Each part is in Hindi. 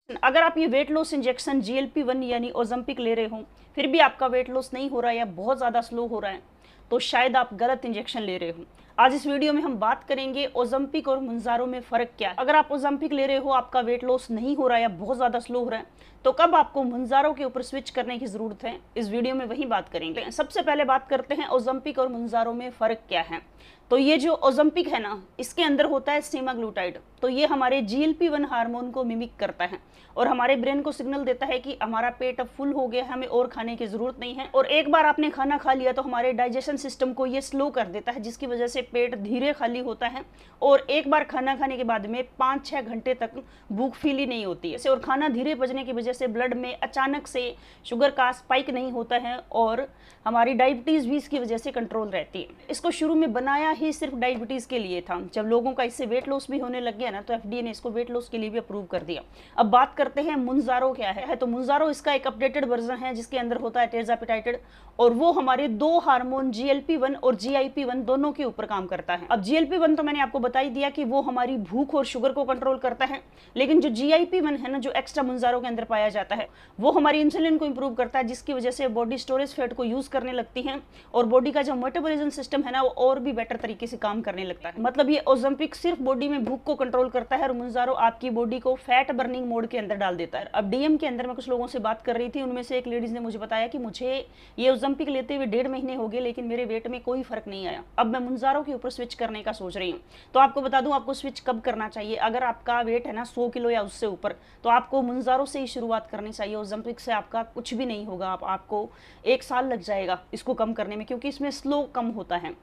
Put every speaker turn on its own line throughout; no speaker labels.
अगर आप ये वेट लॉस इंजेक्शन GLP-1 यानी ओज़ेम्पिक ले रहे हो, फिर भी आपका वेट लॉस नहीं हो रहा है या बहुत ज़्यादा स्लो हो रहा है, तो शायद आप गलत इंजेक्शन ले रहे हो। आज इस वीडियो में हम बात करेंगे ओज़ेम्पिक और मुंजारो में फ़र्क क्या है। अगर आप ओज़ेम्पिक ले रहे हो, आपका वेट लॉस नहीं हो रहा है या बहुत ज़्यादा स्लो हो रहा है, तो कब आपको मुंजारो के ऊपर स्विच करने की ज़रूरत है, इस वीडियो में वही बात करेंगे। सबसे पहले बात करते हैं ओज़ेम्पिक और मुंजारो में फ़र्क क्या है। तो ये जो ओज़ेम्पिक है ना, इसके अंदर होता है सेमाग्लूटाइड। तो ये हमारे GLP-1 हार्मोन को मिमिक करता है और हमारे ब्रेन को सिग्नल देता है कि हमारा पेट अब फुल हो गया है, हमें और खाने की ज़रूरत नहीं है। और एक बार आपने खाना खा लिया तो हमारे डाइजेशन सिस्टम को ये स्लो कर देता है, जिसकी वजह से पेट धीरे खाली होता है और एक बार खाना खाने के बाद में 5-6 घंटे तक भूख फील ही नहीं होती है। और खाना धीरे पचने की वजह से ब्लड में अचानक से शुगर का स्पाइक नहीं होता है और हमारी डायबिटीज़ भी इसकी वजह से कंट्रोल रहती है। इसको शुरू में बनाया ही सिर्फ डायबिटीज़ के लिए था। जब लोगों का इससे वेट लॉस भी होने लग गया ना, तो FDA ने इसको वेट लॉस के लिए भी अप्रूव कर दिया। अब बात करते हैं मुंजारो क्या है। तो मुंजारो इसका एक अपडेटेड वर्जन है, जिसके अंदर होता है टिर्ज़ापिटाइड और वो हमारे दो हार्मोन GLP-1 और GIP-1 दोनों के ऊपर काम करता है। अब GLP-1 तो मैंने आपको बता ही दिया कि वो हमारी भूख और शुगर को कंट्रोल करता है, लेकिन जो GIP-1 है ना, जो एक्स्ट्रा मुंजारो के अंदर पाया जाता है, वो हमारी इंसुलिन को इंप्रूव करता है, जिसकी वजह से बॉडी स्टोरेज फैट को यूज करने लगती है और बॉडी का जो मेटाबॉलिज्म सिस्टम है ना, वो और भी बेटर तरीके से काम करने लगता है। मतलब ये ओज़ेम्पिक सिर्फ बॉडी में भूख को कंट्रोल करता है और मुंजारो आपकी बॉडी को फैट बर्निंग मोड के अंदर डाल देता है। अब DM के अंदर मैं कुछ लोगों से बात कर रही थी, उनमें से एक लेडीज ने मुझे बताया कि मुझे ये ओज़ेम्पिक लेते हुए 1.5 महीने हो गए, लेकिन मेरे वेट में कोई फर्क नहीं आया। अब मैं मुंजारो के ऊपर स्विच करने का सोच रही हूँ। तो आपको बता दूं, आपको स्विच कब करना चाहिए। अगर आपका वेट है ना 100 किलो या उससे ऊपर, तो आपको मुंजारो से ही शुरुआत करनी चाहिए। ओज़ेम्पिक से आपका कुछ भी नहीं होगा, आपको 1 साल लग जाएगा इसको कम करने में, क्योंकि इसमें स्लो कम होता है।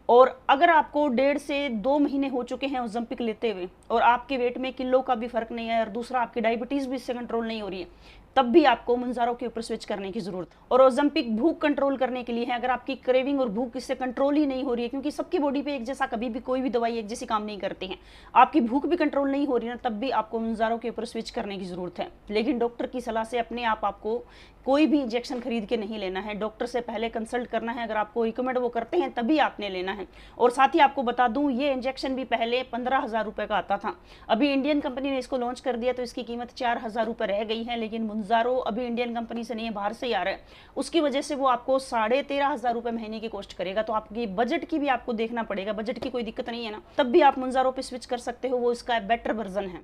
और अगर आपको 1.5 से 2 महीने हो चुके हैं ओज़ेम्पिक लेते हुए और आपके वेट में किलो का भी फर्क नहीं है और दूसरा आपकी डायबिटीज़ भी इससे कंट्रोल नहीं हो रही है, तब भी आपको मुंजारो के ऊपर स्विच करने की जरूरत। और ओज़ेम्पिक भूख कंट्रोल करने के लिए है। अगर आपकी क्रेविंग और भूख इससे कंट्रोल ही नहीं हो रही है, क्योंकि सबकी बॉडी पे एक जैसा कभी भी कोई भी दवाई एक जैसी काम नहीं करती है, आपकी भूख भी कंट्रोल नहीं हो रही है ना, तब भी आपको मुंजारो के ऊपर स्विच करने की जरूरत है। लेकिन डॉक्टर की सलाह से अपने आप आपको कोई भी इंजेक्शन खरीद के नहीं लेना है। डॉक्टर से पहले कंसल्ट करना है। अगर आपको रिकमेंड वो करते हैं तभी आपने लेना है। और साथ ही आपको बता दूं, ये इंजेक्शन भी पहले 15,000 रुपये का आता था। अभी इंडियन कंपनी ने इसको लॉन्च कर दिया तो इसकी कीमत 4,000 रुपये रह गई है। लेकिन मुंजारो अभी इंडियन कंपनी से नहीं है, बाहर से ही आ रहा है, उसकी वजह से वो आपको 13,500 रुपये महीने की कॉस्ट करेगा। तो आपकी बजट की भी आपको देखना पड़ेगा। बजट की कोई दिक्कत नहीं है ना, तब भी आप मुंजारो पे स्विच कर सकते हो, वो इसका बेटर वर्जन है।